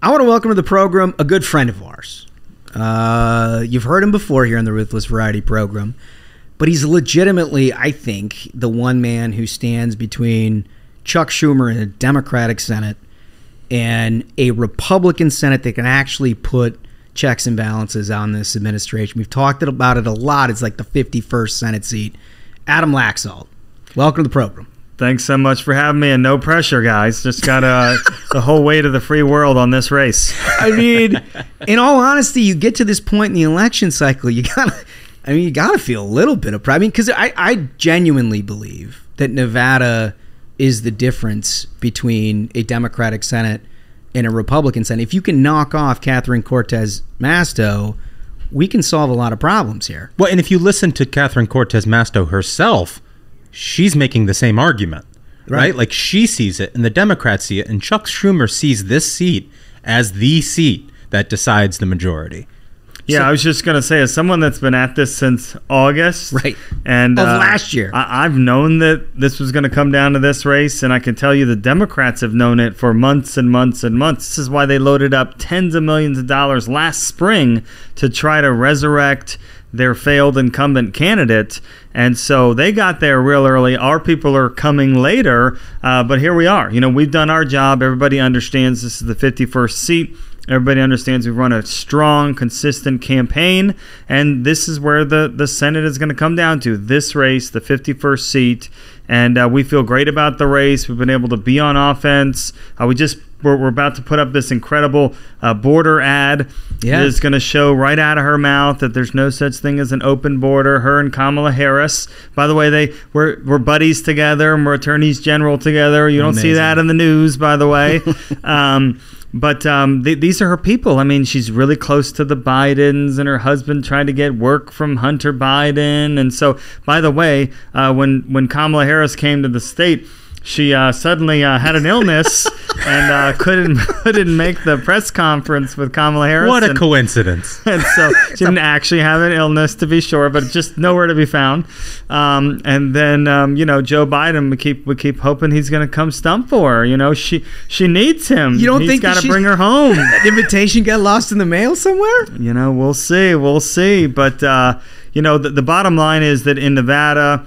I want to welcome to the program a good friend of ours. You've heard him before here on the Ruthless Variety Program, but he's legitimately, I think, the one man who stands between Chuck Schumer in a Democratic Senate and a Republican Senate that can actually put checks and balances on this administration. We've talked about it a lot. It's like the 51st Senate seat. Adam Laxalt, welcome to the program. Thanks so much for having me, and no pressure, guys. Just got the whole weight of the free world on this race. I mean, in all honesty, you get to this point in the election cycle, you gotta feel a little bit of pride. I mean, because I genuinely believe that Nevada is the difference between a Democratic Senate and a Republican Senate. If you can knock off Catherine Cortez Masto, we can solve a lot of problems here. Well, and if you listen to Catherine Cortez Masto herself, she's making the same argument, right? Like, she sees it and the Democrats see it, and Chuck Schumer sees this seat as the seat that decides the majority. Yeah, I was just going to say, as someone that's been at this since August, right, and of last year, I've known that this was going to come down to this race, and I can tell you the Democrats have known it for months and months and months. This is why they loaded up tens of millions of dollars last spring to try to resurrect their failed incumbent candidate, and so they got there real early. Our people are coming later, but here we are. You know, we've done our job. Everybody understands this is the 51st seat. Everybody understands we've run a strong, consistent campaign, and this is where the Senate is going to come down to, this race, the 51st seat, and we feel great about the race. We've been able to be on offense. We're about to put up this incredible border ad. Yeah. It's going to show right out of her mouth that there's no such thing as an open border. Her and Kamala Harris. By the way, we're buddies together, and we're attorneys general together. You don't see that in the news, by the way. But these are her people. I mean, she's really close to the Bidens, and her husband tried to get work from Hunter Biden. And so, by the way, when Kamala Harris came to the state, she suddenly had an illness and couldn't make the press conference with Kamala Harris. What a coincidence. And so she didn't actually have an illness, to be sure, but just nowhere to be found. And then, Joe Biden, we keep hoping he's going to come stump for her. You know, she needs him. You don't He's think got to bring her home. That invitation got lost in the mail somewhere? You know, we'll see. But, the bottom line is that in Nevada,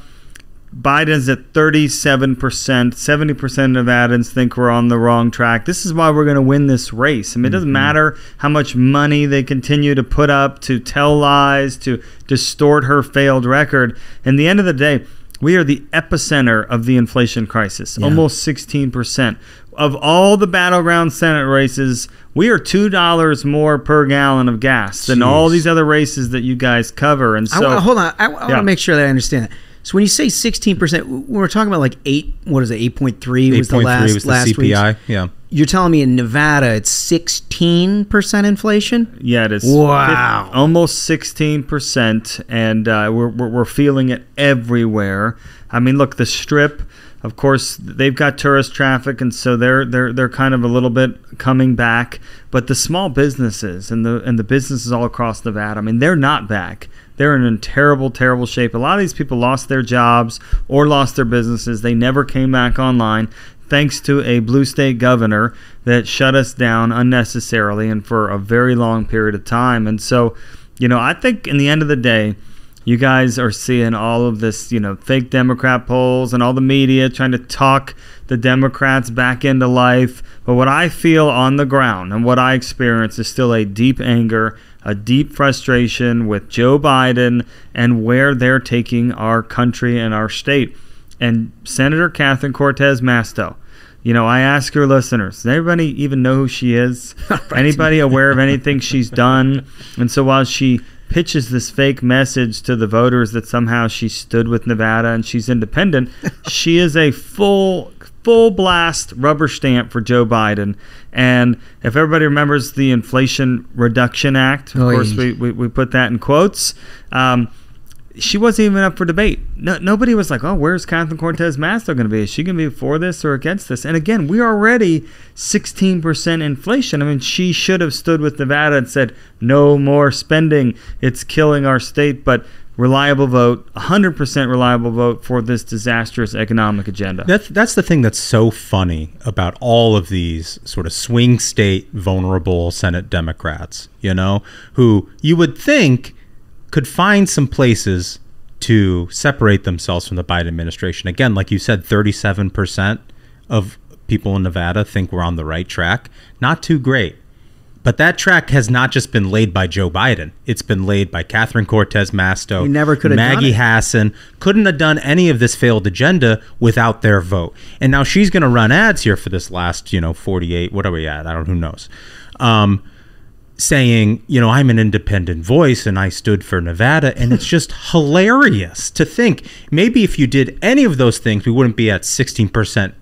Biden's at 37%. 70% of Nevadans think we're on the wrong track. This is why we're going to win this race. I mean, it doesn't matter how much money they continue to put up to tell lies, to distort her failed record. In the end of the day, we are the epicenter of the inflation crisis, almost 16%. Of all the battleground Senate races, we are $2 more per gallon of gas than all these other races that you guys cover. And so, hold on. I want to make sure that I understand that. So when you say 16%, we're talking about like 8.3 was the last CPI. Week's. Yeah. You're telling me in Nevada it's 16% inflation? Yeah, it is. Wow. Almost 16%, and we're feeling it everywhere. I mean, look, the Strip, of course, they've got tourist traffic, and so they're kind of a little bit coming back. But the small businesses and the businesses all across Nevada, I mean, they're not back. They're in terrible, terrible shape. A lot of these people lost their jobs or lost their businesses. They never came back online, thanks to a blue state governor that shut us down unnecessarily and for a very long period of time. And so, I think in the end of the day, you guys are seeing all of this, fake Democrat polls and all the media trying to talk the Democrats back into life. But what I feel on the ground and what I experience is still a deep anger, a deep frustration with Joe Biden and where they're taking our country and our state. And Senator Catherine Cortez Masto, I ask your listeners, does everybody even know who she is? Anybody aware of anything she's done? And so while she pitches this fake message to the voters that somehow she stood with Nevada and she's independent, she is a full blast rubber stamp for Joe Biden. And if everybody remembers the Inflation Reduction Act, of course we put that in quotes, she wasn't even up for debate. Nobody was like, oh, where's Catherine Cortez Masto going to be? Is she going to be for this or against this? And again, we're already 16% inflation. I mean, she should have stood with Nevada and said, no more spending. It's killing our state. But reliable vote, 100% reliable vote for this disastrous economic agenda. That's the thing that's so funny about all of these sort of swing state vulnerable Senate Democrats, who you would think could find some places to separate themselves from the Biden administration. Again, like you said, 37% of people in Nevada think we're on the right track. Not too great. But that track has not just been laid by Joe Biden. It's been laid by Catherine Cortez Masto, He never could have Maggie done it. Hassan. Couldn't have done any of this failed agenda without their vote. And now she's going to run ads here for this last, 48, what are we at? I don't know, who knows? Saying, I'm an independent voice and I stood for Nevada. And it's just hilarious to think maybe if you did any of those things, we wouldn't be at 16%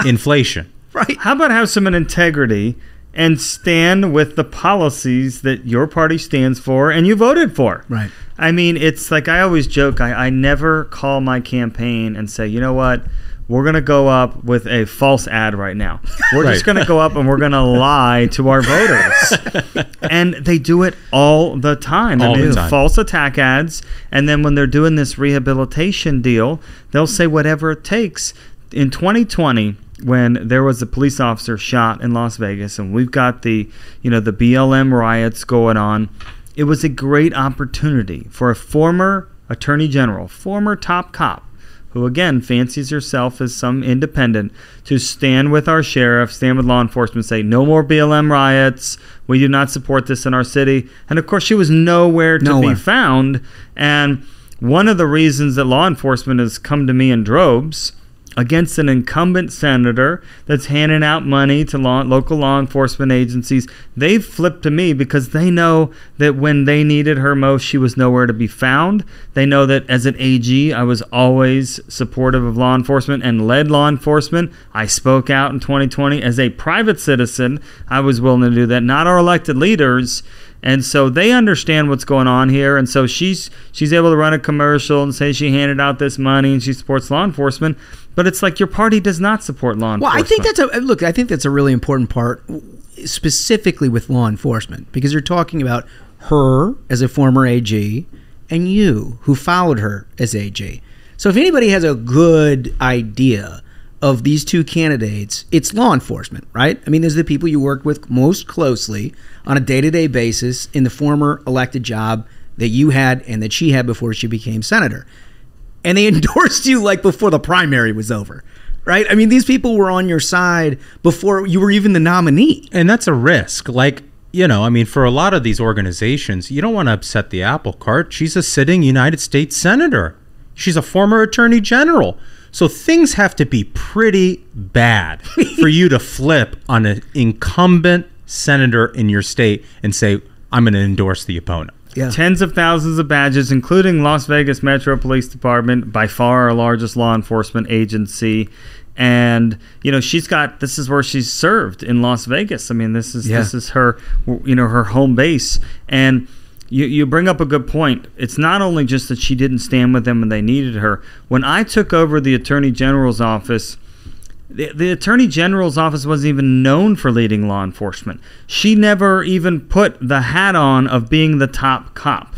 inflation. Right. How about have some integrity and stand with the policies that your party stands for and you voted for? Right. I mean, it's like I always joke, I never call my campaign and say, you know what, we're going to go up with a false ad right now. We're just going to go up and we're going to lie to our voters. And they do it all the time. All the time. False attack ads. And then when they're doing this rehabilitation deal, they'll say whatever it takes. In 2020, when there was a police officer shot in Las Vegas, and we've got the BLM riots going on, it was a great opportunity for a former attorney general, former top cop, who again fancies herself as some independent, to stand with our sheriff, stand with law enforcement, say no more BLM riots, we do not support this in our city. And of course she was nowhere to be found. And one of the reasons that law enforcement has come to me in droves against an incumbent senator that's handing out money to local law enforcement agencies, they've flipped to me because they know that when they needed her most, she was nowhere to be found. They know that as an AG, I was always supportive of law enforcement and led law enforcement. I spoke out in 2020 as a private citizen. I was willing to do that, not our elected leaders. And so they understand what's going on here. And so she's able to run a commercial and say she handed out this money and she supports law enforcement. But it's like your party does not support law enforcement. Well, I think that's a really important part, specifically with law enforcement, because you're talking about her as a former AG and you who followed her as AG. So if anybody has a good idea of these two candidates, it's law enforcement, right? I mean, there's the people you work with most closely on a day-to-day basis in the former elected job that you had and that she had before she became senator. And they endorsed you like before the primary was over, right? I mean, these people were on your side before you were even the nominee. And that's a risk. Like, for a lot of these organizations, you don't want to upset the apple cart. She's a sitting United States senator. She's a former attorney general. So things have to be pretty bad for you to flip on an incumbent senator in your state and say, I'm going to endorse the opponent. Yeah. Tens of thousands of badges, including Las Vegas Metro Police Department, by far our largest law enforcement agency. And, this is where she's served in Las Vegas. I mean, this is her, her home base. And you bring up a good point. It's not only just that she didn't stand with them when they needed her. When I took over the Attorney General's office, the Attorney General's office wasn't even known for leading law enforcement. She never even put the hat on of being the top cop.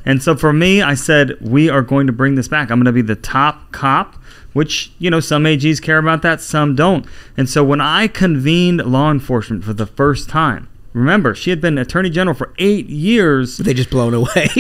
And so for me, I said, we are going to bring this back. I'm going to be the top cop, which, some AGs care about that, some don't. And so when I convened law enforcement for the first time, remember, she had been Attorney General for 8 years. They just blown away.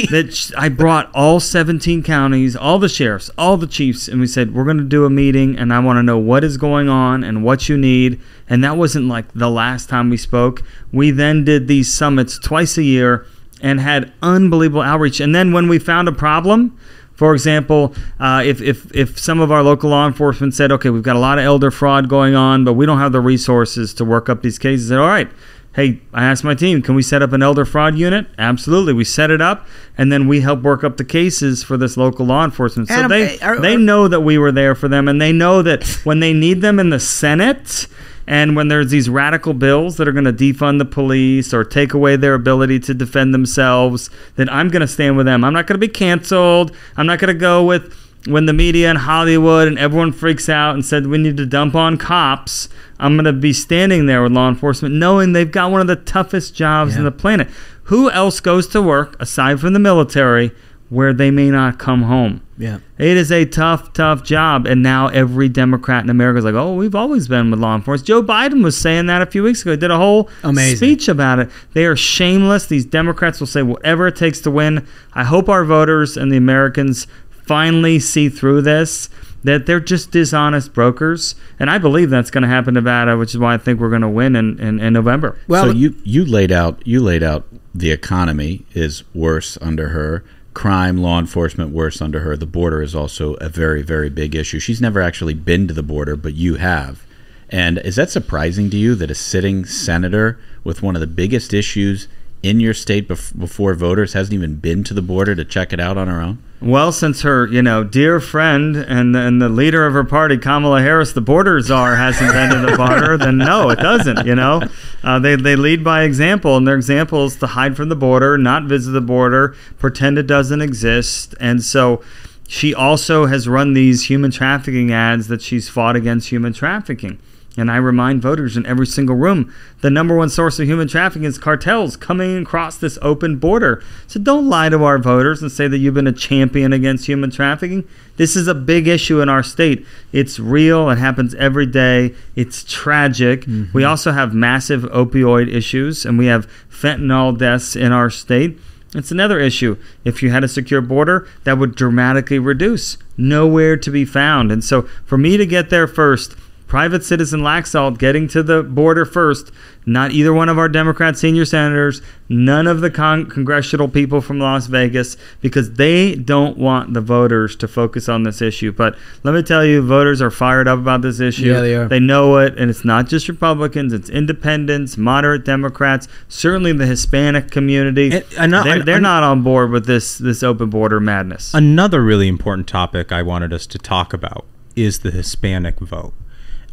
I brought all 17 counties, all the sheriffs, all the chiefs, and we said, we're going to do a meeting, and I want to know what is going on and what you need. And that wasn't like the last time we spoke. We then did these summits twice a year and had unbelievable outreach. And then when we found a problem, for example, if some of our local law enforcement said, okay, we've got a lot of elder fraud going on, but we don't have the resources to work up these cases, I said, all right. Hey, I asked my team, can we set up an elder fraud unit? Absolutely. We set it up, and then we help work up the cases for this local law enforcement. So they know that we were there for them, and they know that when they need them in the Senate and when there's these radical bills that are going to defund the police or take away their ability to defend themselves, that I'm going to stand with them. I'm not going to be canceled. I'm not going to go with when the media in Hollywood and everyone freaks out and said we need to dump on cops. I'm going to be standing there with law enforcement knowing they've got one of the toughest jobs on the planet. Who else goes to work, aside from the military, where they may not come home. Yeah. It is a tough, tough job. And now every Democrat in America is like, oh, we've always been with law enforcement. Joe Biden was saying that a few weeks ago. He did a whole speech about it. They are shameless. These Democrats will say whatever it takes to win. I hope our voters and the Americans finally see through this, that they're just dishonest brokers. And I believe that's going to happen in Nevada, which is why I think we're going to win in November. Well, so you laid out the economy is worse under her. Crime, law enforcement worse under her. The border is also a very, very big issue. She's never actually been to the border, but you have. And is that surprising to you that a sitting senator with one of the biggest issues in your state before voters hasn't even been to the border to check it out on her own? Well, since her, dear friend and the leader of her party, Kamala Harris, the border czar, hasn't been to the border, then no, it doesn't. They lead by example, and their example is to hide from the border, not visit the border, pretend it doesn't exist, and so she also has run these human trafficking ads that she's fought against human trafficking. And I remind voters in every single room, the number one source of human trafficking is cartels coming across this open border. So don't lie to our voters and say that you've been a champion against human trafficking. This is a big issue in our state. It's real. It happens every day. It's tragic. Mm-hmm. We also have massive opioid issues, and we have fentanyl deaths in our state. It's another issue. If you had a secure border, that would dramatically reduce. Nowhere to be found. And so for me to get there first, private citizen Laxalt getting to the border first, not either one of our Democrat senior senators, none of the congressional people from Las Vegas, because they don't want the voters to focus on this issue. But let me tell you, voters are fired up about this issue. Yeah, they are. They know it, and it's not just Republicans, it's independents, moderate Democrats, certainly the Hispanic community. They're not on board with this open border madness. Another really important topic I wanted us to talk about is the Hispanic vote.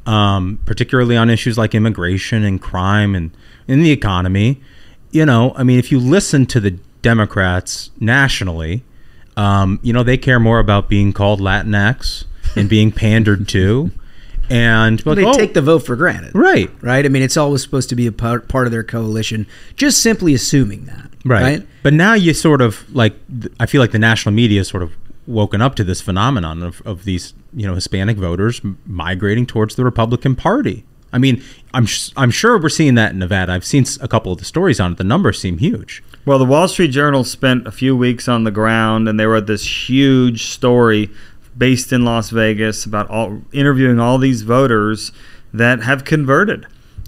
Particularly on issues like immigration and crime and in the economy. If you listen to the Democrats nationally, they care more about being called Latinx and being pandered to. And they take the vote for granted. Right. Right? it's always supposed to be a part of their coalition, just simply assuming that. Right? But now you sort of, I feel like the national media is sort of woken up to this phenomenon of these Hispanic voters migrating towards the Republican Party. I'm sure we're seeing that in Nevada. I've seen a couple of the stories on it. The numbers seem huge. Well, the Wall Street Journal spent a few weeks on the ground, and they wrote this huge story based in Las Vegas about interviewing all these voters that have converted.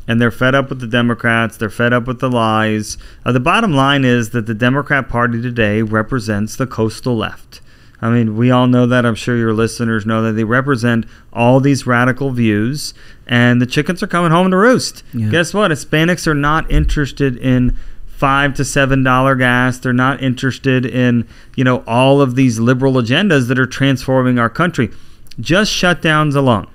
And they're fed up with the Democrats. They're fed up with the lies. The bottom line is that the Democrat Party today represents the coastal left. We all know that. I'm sure your listeners know that they represent all these radical views, and the chickens are coming home to roost. Yeah. Guess what? Hispanics are not interested in $5 to $7 gas. They're not interested in, all of these liberal agendas that are transforming our country. Just shutdowns alone,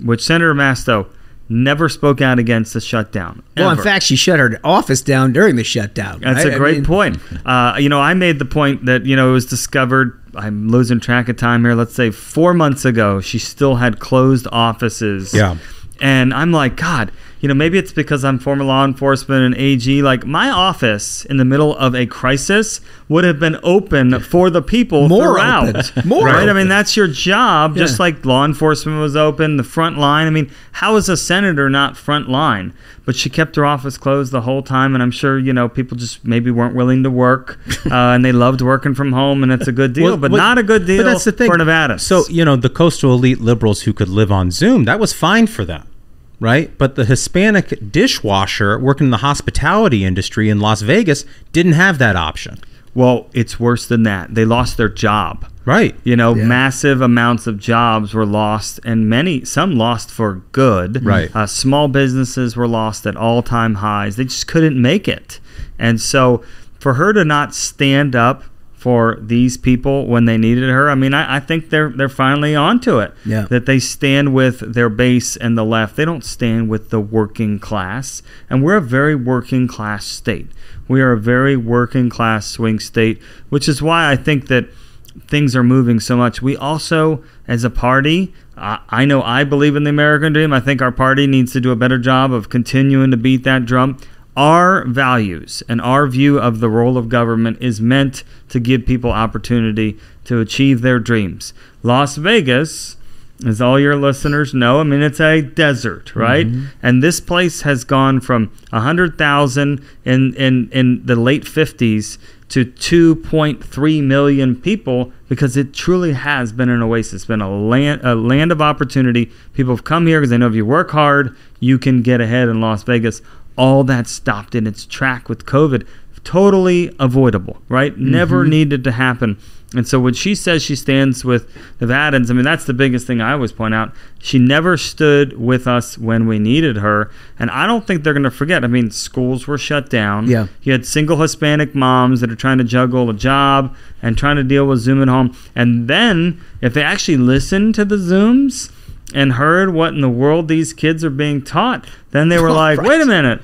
which Senator Masto never spoke out against the shutdown. Well, in fact, she shut her office down during the shutdown. That's a great point. I made the point that, it was discovered, I'm losing track of time here, let's say 4 months ago, she still had closed offices. Yeah. And I'm like, God, maybe it's because I'm former law enforcement and AG. Like, my office in the middle of a crisis would have been open for the people throughout. More right? open. That's your job, just like law enforcement was open, the front line. How is a senator not front line? But she kept her office closed the whole time, and I'm sure, people just maybe weren't willing to work, and they loved working from home, and it's a good deal, but not a good deal that's the thing. for Nevada. So, the coastal elite liberals who could live on Zoom, that was fine for them. Right? But the Hispanic dishwasher working in the hospitality industry in Las Vegas didn't have that option. Well, it's worse than that. They lost their job. Right. Massive amounts of jobs were lost, and some lost for good. Right. Small businesses were lost at all-time highs. They just couldn't make it. And so for her to not stand up for these people when they needed her, I think they're finally onto it. Yeah. That they stand with their base and the left. They don't stand with the working class. And we're a very working class state. We are a very working class swing state, which is why I think that things are moving so much. We also, as a party, I know I believe in the American dream. I think our party needs to do a better job of continuing to beat that drum. our values and our view of the role of government is meant to give people opportunity to achieve their dreams. Las Vegas, as all your listeners know, I mean, it's a desert, right? And this place has gone from 100,000 in the late 50s to 2.3 million people because it truly has been an oasis. It's been a land of opportunity. People have come here because they know if you work hard, you can get ahead in Las Vegas. All that stopped in its track with COVID. Totally avoidable, right? Never needed to happen. And so when she says she stands with Nevadans, I mean, that's the biggest thing I always point out. She never stood with us when we needed her. And I don't think they're going to forget. I mean, schools were shut down. Yeah. You had single Hispanic moms that are trying to juggle a job and trying to deal with Zoom at home. And then if they actually listened to the Zooms and heard what in the world these kids are being taught, then they were like, wait a minute,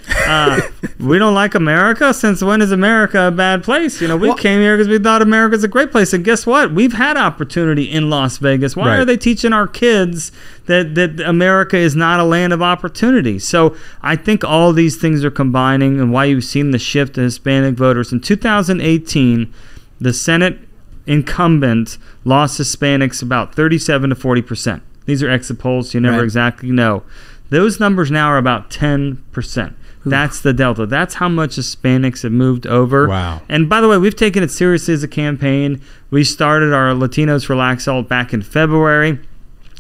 we don't like America? Since when is America a bad place? You know, we came here because we thought America's a great place. And guess what? We've had opportunity in Las Vegas. Why are they teaching our kids that America is not a land of opportunity? So I think all these things are combining, and why you've seen the shift to Hispanic voters. In 2018, the Senate incumbent lost Hispanics about 37 to 40%. These are exit polls, so you never exactly know. Those numbers now are about 10%. That's the delta. That's how much Hispanics have moved over. Wow. And by the way, we've taken it seriously as a campaign. We started our Latinos for Laxalt back in February.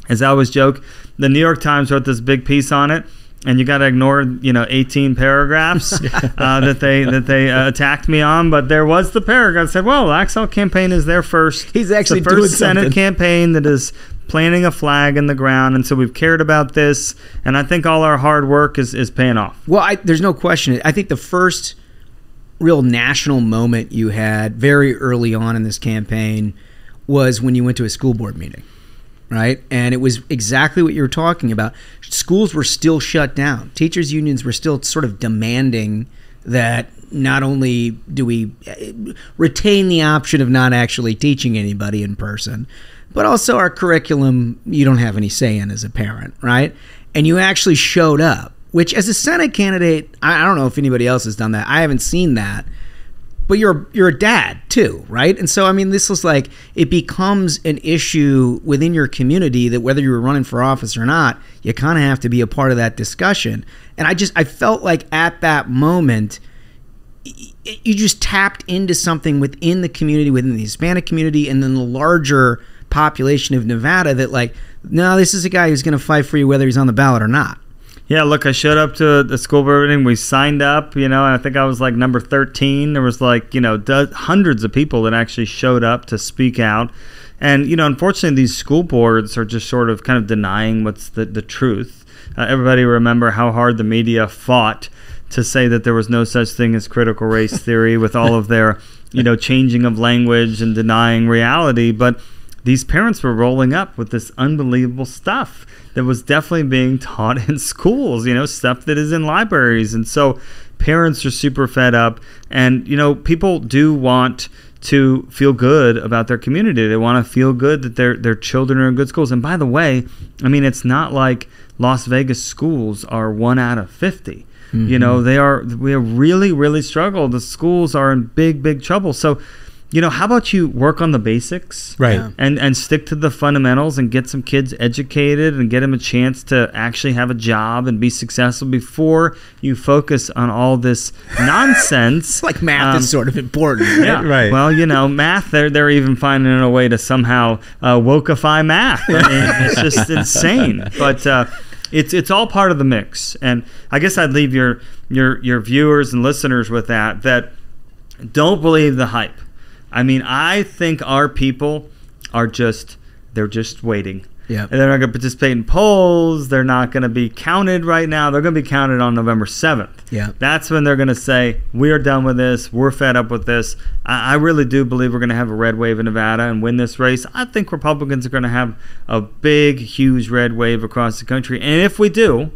As I always joke, the New York Times wrote this big piece on it, and you got to ignore 18 paragraphs that they attacked me on. But there was the paragraph that said, well, Laxalt campaign is their first. He's actually the first doing Senate something. campaign that is planting a flag in the ground, and so we've cared about this, and I think all our hard work is paying off. Well, there's no question. I think the first real national moment you had very early on in this campaign was when you went to a school board meeting, right? And it was exactly what you were talking about. Schools were still shut down. Teachers' unions were still sort of demanding that not only do we retain the option of not actually teaching anybody in person, but also our curriculum you don't have any say in as a parent, right? And you actually showed up, which as a Senate candidate, I don't know if anybody else has done that. I haven't seen that. But you're a dad too, right? And so, I mean, this was like, it becomes an issue within your community that whether you were running for office or not, you kind of have to be a part of that discussion. And I felt like at that moment, you just tapped into something within the community, within the Hispanic community, and then the larger population of Nevada that like, no, this is a guy who's going to fight for you whether he's on the ballot or not. Yeah, look, I showed up to the school board meeting. We signed up, and I think I was like number 13. There was like, hundreds of people that actually showed up to speak out. And, unfortunately, these school boards are just sort of kind of denying what's the truth. Everybody remember how hard the media fought to say that there was no such thing as critical race theory with all of their, changing of language and denying reality. But these parents were rolling up with this unbelievable stuff that was definitely being taught in schools, stuff that is in libraries. And so parents are super fed up. And, people do want to feel good about their community. They want to feel good that their children are in good schools. And by the way, I mean, it's not like Las Vegas schools are 1 out of 50. Mm-hmm. We have really, really struggled. The schools are in big, big trouble. So, how about you work on the basics, right? And stick to the fundamentals and get some kids educated and get them a chance to actually have a job and be successful before you focus on all this nonsense. Like math is sort of important. Yeah, right. Well, math, they're even finding a way to somehow wokeify math. I mean, it's just insane. But it's all part of the mix. And I guess I'd leave your viewers and listeners with that don't believe the hype. I mean, I think our people are they're just waiting. Yeah. And they're not going to participate in polls. They're not going to be counted right now. They're going to be counted on November 7th. Yeah. That's when they're going to say, we are done with this. We're fed up with this. I really do believe we're going to have a red wave in Nevada and win this race. I think Republicans are going to have a big, huge red wave across the country. And if we do,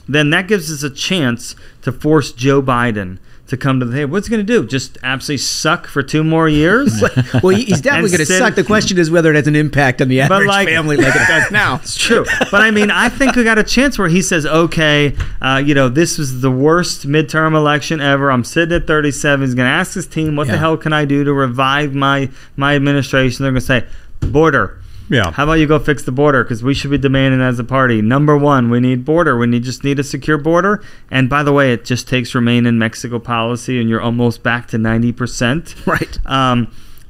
then that gives us a chance to force Joe Biden to come to the table. What's he going to do? Just absolutely suck for 2 more years? Well, he's definitely going to suck. The question is whether it has an impact on the average family like it does now. It's true. But I mean, I think we got a chance where he says, okay, this was the worst midterm election ever. I'm sitting at 37. He's going to ask his team, what the hell can I do to revive my administration? They're going to say, border. Yeah. How about you go fix the border? Because we should be demanding as a party. Number one, we need border. We just need a secure border. And by the way, it just takes remain in Mexico policy, and you're almost back to 90%. Right.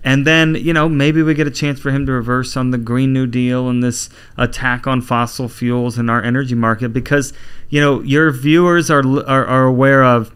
And then, maybe we get a chance for him to reverse on the Green New Deal and this attack on fossil fuels in our energy market. Because, your viewers are aware of,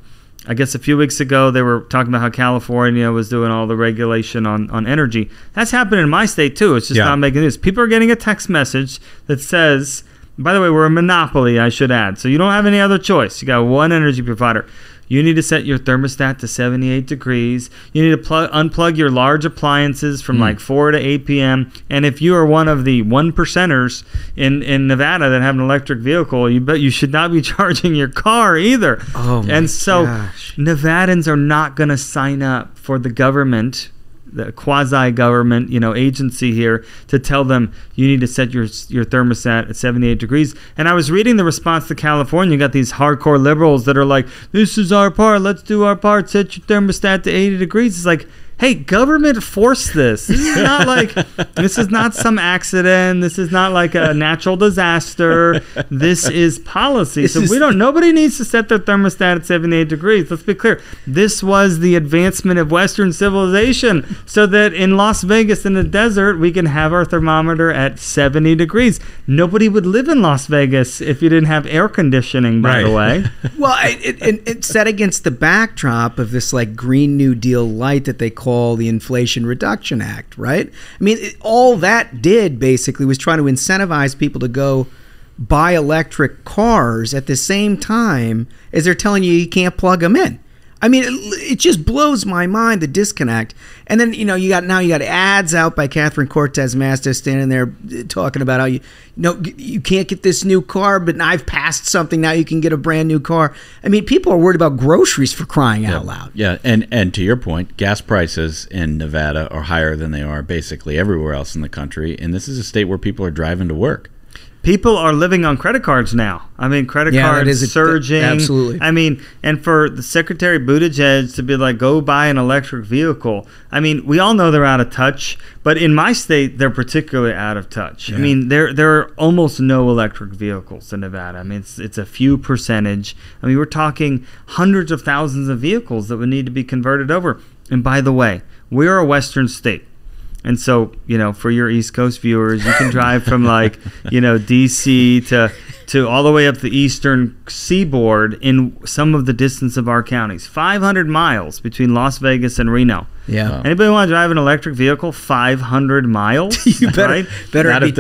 I guess a few weeks ago, they were talking about how California was doing all the regulation on energy. That's happening in my state, too. It's just not making news. People are getting a text message that says, by the way, we're a monopoly, I should add. So you don't have any other choice. You got one energy provider. You need to set your thermostat to 78 degrees. You need to unplug your large appliances from like 4 to 8 p.m. And if you are one of the 1%ers in Nevada that have an electric vehicle, you should not be charging your car either. Oh my gosh. Nevadans are not going to sign up for the government, the quasi-government, agency here to tell them you need to set your thermostat at 78 degrees. And I was reading the response to California. You got these hardcore liberals that are like, this is our part. Let's do our part. Set your thermostat to 80 degrees. It's like, hey, government forced this. This is not this is not some accident. This is not like a natural disaster. This is policy. Nobody needs to set their thermostat at 78 degrees. Let's be clear. This was the advancement of Western civilization so that in Las Vegas in the desert, we can have our thermometer at 70 degrees. Nobody would live in Las Vegas if you didn't have air conditioning, by the way. Well, it's set against the backdrop of this Green New Deal light that they call the Inflation Reduction Act, right? I mean, all that did basically was try to incentivize people to go buy electric cars at the same time as they're telling you can't plug them in. I mean, it just blows my mind, the disconnect. And then, you got ads out by Catherine Cortez Masto standing there talking about how you can't get this new car, but I've passed something, now you can get a brand new car. I mean, people are worried about groceries, for crying out loud. Yeah, and to your point, gas prices in Nevada are higher than they are basically everywhere else in the country, and this is a state where people are driving to work. People are living on credit cards now. I mean, credit cards surging. Absolutely. I mean, and for the Secretary Buttigieg to be like, go buy an electric vehicle. I mean, we all know they're out of touch, but in my state, they're particularly out of touch. Yeah. I mean, there are almost no electric vehicles in Nevada. I mean, it's a few percentage. I mean, we're talking hundreds of thousands of vehicles that would need to be converted over. And by the way, we're a Western state. And so, for your East Coast viewers, you can drive from D.C. to all the way up the eastern seaboard in some of the distance of our counties. 500 miles between Las Vegas and Reno. Yeah. Wow. Anybody want to drive an electric vehicle 500 miles? You better be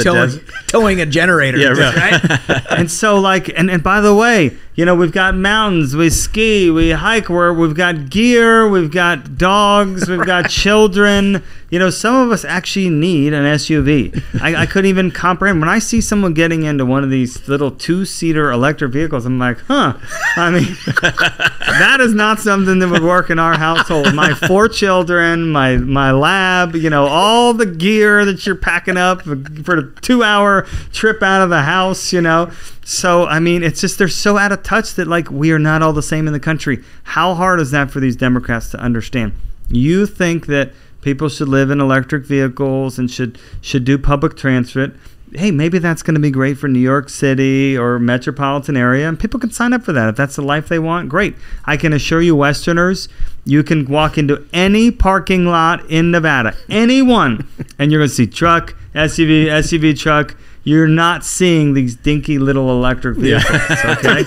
towing a generator. Yeah, right. And so, and by the way, we've got mountains, we ski, we hike, we've got gear, we've got dogs, we've got children. Some of us actually need an SUV. I couldn't even comprehend. When I see someone getting into one of these little 2-seater electric vehicles, I'm like, I mean, that is not something that would work in our household. My 4 children, my lab, all the gear that you're packing up for a 2-hour trip out of the house, So, I mean, it's just they're so out of touch that, we are not all the same in the country. How hard is that for these Democrats to understand? You think that people should live in electric vehicles and should do public transit. Hey, maybe that's going to be great for New York City or metropolitan area, and people can sign up for that. If that's the life they want, great. I can assure you, Westerners, you can walk into any parking lot in Nevada, any one, and you're going to see truck, SUV truck. You're not seeing these dinky little electric vehicles, okay?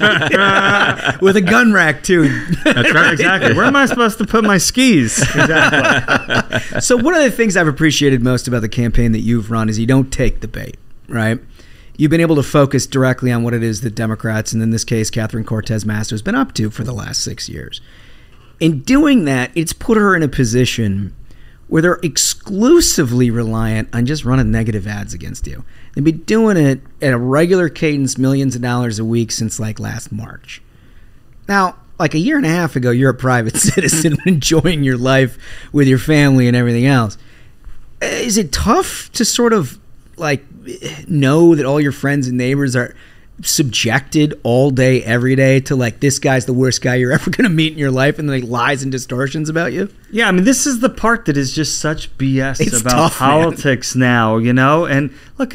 With a gun rack, too. That's right, exactly. Where am I supposed to put my skis? Exactly. So one of the things I've appreciated most about the campaign that you've run is you don't take the bait, right? You've been able to focus directly on what it is that Democrats, and in this case, Catherine Cortez Masto, has been up to for the last 6 years. In doing that, it's put her in a position where they're exclusively reliant on just running negative ads against you. They've been doing it at a regular cadence, millions of dollars a week since last March. Now, like a year and a half ago, you're a private citizen enjoying your life with your family and everything else. Is it tough to sort of like know that all your friends and neighbors are subjected all day, every day to like, this guy's the worst guy you're ever going to meet in your life, and like lies and distortions about you? Yeah, I mean, this is the part that is just such BS It's about tough, politics now, you know? And look,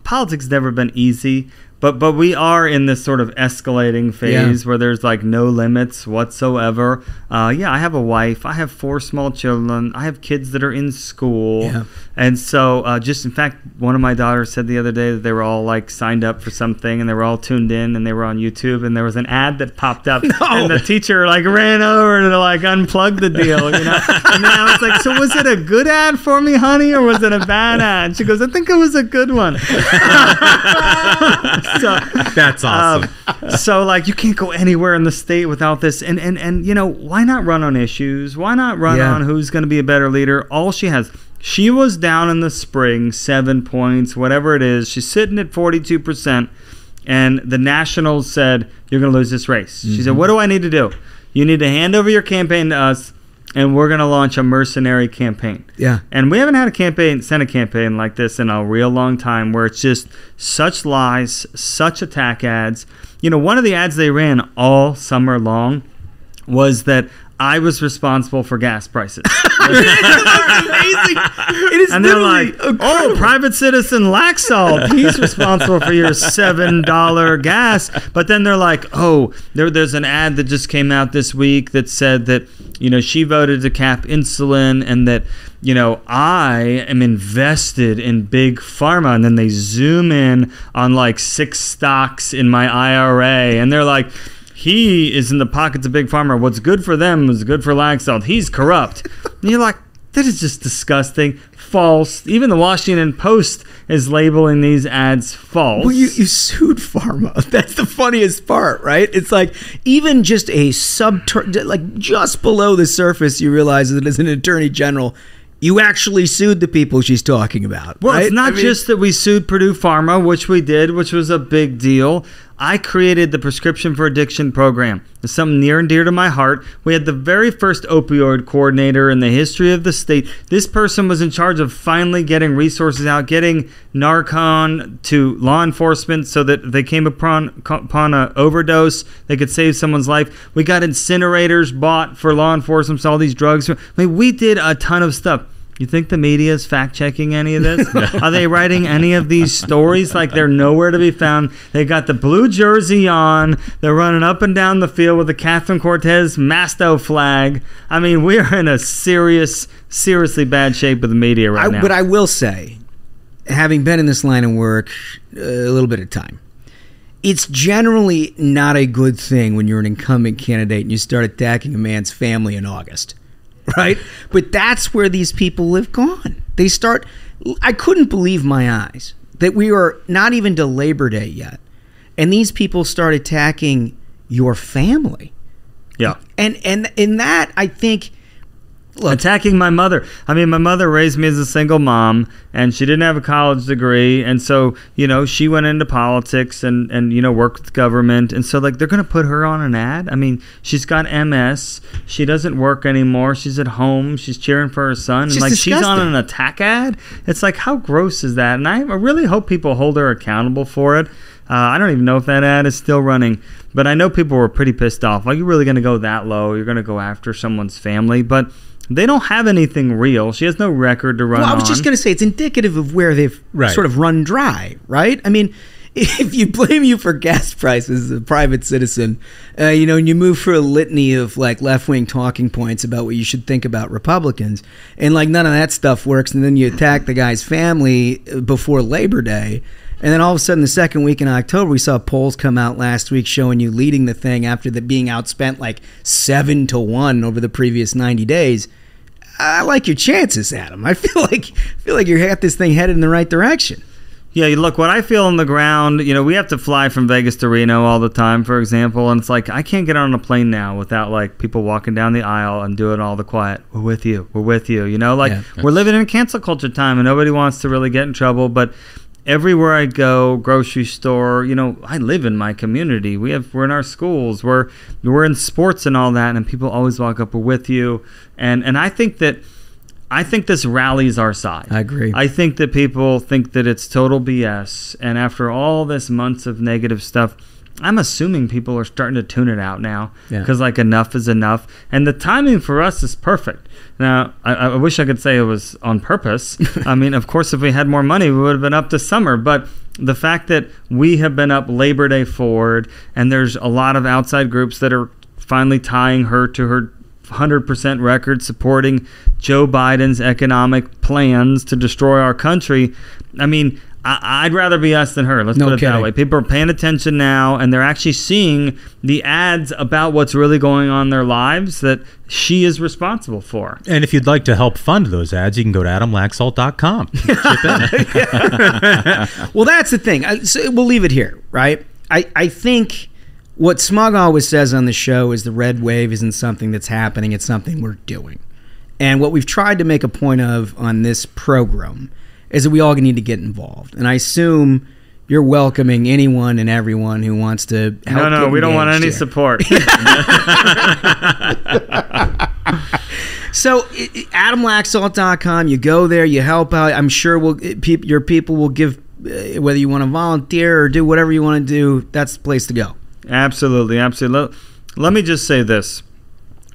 politics never been easy. But we are in this sort of escalating phase where there's like no limits whatsoever. I have a wife. I have 4 small children. I have kids that are in school. Yeah. And so just in fact, one of my daughters said the other day that they were all like signed up for something and they were all tuned in and they were on YouTube and there was an ad that popped up and the teacher like ran over to like unplug the deal, you know? And then I was like, so was it a good ad for me, honey, or was it a bad ad? She goes, I think it was a good one. So, That's awesome. So like you can't go anywhere in the state without this, and you know, why not run on issues? Why not run on who's going to be a better leader? All she was down in the spring 7 points, whatever it is. She's sitting at 42%, and the Nationals said, you're going to lose this race. She said, what do I need to do? You need to hand over your campaign to us, and we're going to launch a mercenary campaign. Yeah. And we haven't had a Senate campaign like this in a real long time, where it's just such lies, such attack ads. You know, one of the ads they ran all summer long was that I was responsible for gas prices. That's amazing. It is And they're literally like, incredible. private citizen Laxalt, he's responsible for your $7 gas. But then they're like, there's an ad that just came out this week that said that, you know, she voted to cap insulin and that, you know, I am invested in big pharma. And then they zoom in on like 6 stocks in my IRA. And they're like, he is in the pockets of big pharma. What's good for them is good for Laxalt. He's corrupt. And you're like, that is just disgusting. False. Even the Washington Post is labeling these ads false. Well, you sued pharma. That's the funniest part, right? It's like even just a like just below the surface, you realize that as an attorney general, you actually sued the people she's talking about. Well, right? it's not just that we sued Purdue Pharma, which we did, which was a big deal. I created the Prescription for Addiction program. It's something near and dear to my heart. We had the very first opioid coordinator in the history of the state. This person was in charge of finally getting resources out, getting Narcan to law enforcement so that they came upon an overdose, they could save someone's life. We got incinerators bought for law enforcement, so all these drugs. I mean, we did a ton of stuff. You think the media is fact-checking any of this? Are they writing any of these stories like they're nowhere to be found? They got the blue jersey on. They're running up and down the field with the Catherine Cortez Masto flag. I mean, we are in a seriously bad shape with the media right now. But I will say, having been in this line of work a little bit of time, it's generally not a good thing when you're an incumbent candidate and you start attacking a man's family in August. Right? But that's where these people have gone. I couldn't believe my eyes that we are not even to Labor Day yet. And these people start attacking your family. Yeah. And in that, I think, look, attacking my mother. I mean, my mother raised me as a single mom, and she didn't have a college degree, and so, you know, she went into politics and you know, worked with government, and so, like, they're going to put her on an ad? I mean, she's got MS. She doesn't work anymore. She's at home. She's cheering for her son. And, like, disgusting. She's on an attack ad? It's like, how gross is that? And I really hope people hold her accountable for it. I don't even know if that ad is still running, but I know people were pretty pissed off. Like, you're really going to go that low? You're going to go after someone's family? But they don't have anything real. She has no record to run on. Well, I was just going to say, it's indicative of where they've sort of run dry, right? I mean, if you blame you for gas prices as a private citizen, you know, and you move through a litany of like left-wing talking points about what you should think about Republicans, and like none of that stuff works, and then you attack the guy's family before Labor Day, and then all of a sudden the second week in October, we saw polls come out last week showing you leading the thing after being outspent like 7-1 over the previous 90 days. I like your chances, Adam. I feel like you got this thing headed in the right direction. Yeah, look, what I feel on the ground, you know, we have to fly from Vegas to Reno all the time, for example, and it's like I can't get on a plane now without, like, people walking down the aisle and doing all the quiet, we're with you, you know? Like, we're living in cancel culture time, and nobody wants to really get in trouble, but everywhere I go, grocery store, I live in my community. We're in our schools, we're in sports and all that, and people always walk up with you. And I think this rallies our side. I agree. I think that people think that it's total BS, and after all this months of negative stuff, I'm assuming people are starting to tune it out now, because enough is enough, and the timing for us is perfect. Now, I wish I could say it was on purpose. I mean, of course, if we had more money, we would have been up this summer, but the fact that we have been up Labor Day forward, and there's a lot of outside groups that are finally tying her to her 100% record supporting Joe Biden's economic plans to destroy our country. I mean, I'd rather be us than her. Let's put it that way. People are paying attention now, and they're actually seeing the ads about what's really going on in their lives that she is responsible for. And if you'd like to help fund those ads, you can go to adamlaxalt.com. Well, that's the thing. So we'll leave it here, right? I think what Smug always says on the show is the red wave isn't something that's happening. It's something we're doing. And what we've tried to make a point of on this program is that we all need to get involved. And I assume you're welcoming anyone and everyone who wants to help. No, we don't want any support. So AdamLaxalt.com, you go there, you help out. I'm sure your people will give, whether you want to volunteer or do whatever you want to do, that's the place to go. Absolutely. Let me just say this.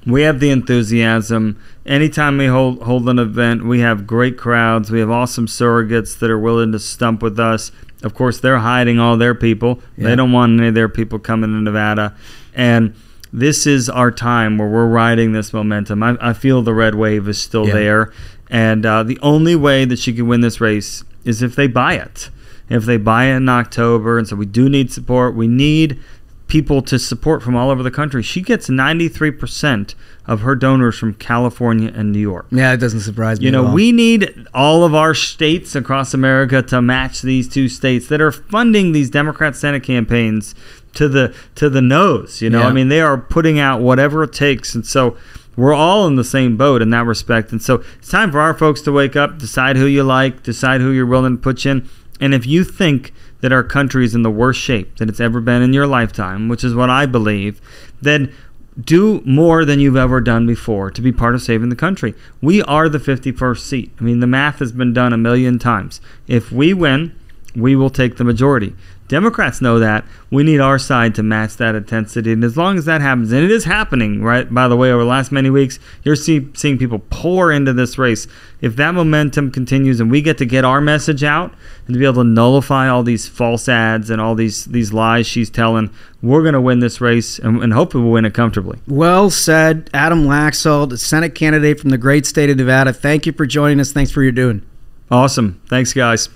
We have the enthusiasm. Anytime we hold an event, we have great crowds. We have awesome surrogates that are willing to stump with us. Of course, they're hiding all their people. Yeah. They don't want any of their people coming to Nevada. And this is our time where we're riding this momentum. I feel the red wave is still there. And the only way that she can win this race is if they buy it. If they buy it in October. And so we do need support. We need people to support from all over the country. She gets 93% of her donors from California and New York. Yeah, it doesn't surprise me at all. We need all of our states across America to match these two states that are funding these Democrat Senate campaigns to the nose. I mean, they are putting out whatever it takes, and so we're all in the same boat in that respect. And so it's time for our folks to wake up, decide who you like, decide who you're willing to put in. And if you think that our country is in the worst shape that it's ever been in your lifetime, which is what I believe, then do more than you've ever done before to be part of saving the country. We are the 51st seat. I mean, the math has been done a million times. If we win, we will take the majority. Democrats know that. We need our side to match that intensity. And as long as that happens, and it is happening, right, by the way, over the last many weeks, you're seeing people pour into this race. If that momentum continues and we get to get our message out and to be able to nullify all these false ads and all these lies she's telling, we're going to win this race, and hopefully we'll win it comfortably. Well said. Adam Laxalt, a Senate candidate from the great state of Nevada. Thank you for joining us. Thanks for your doing. Awesome. Thanks, guys.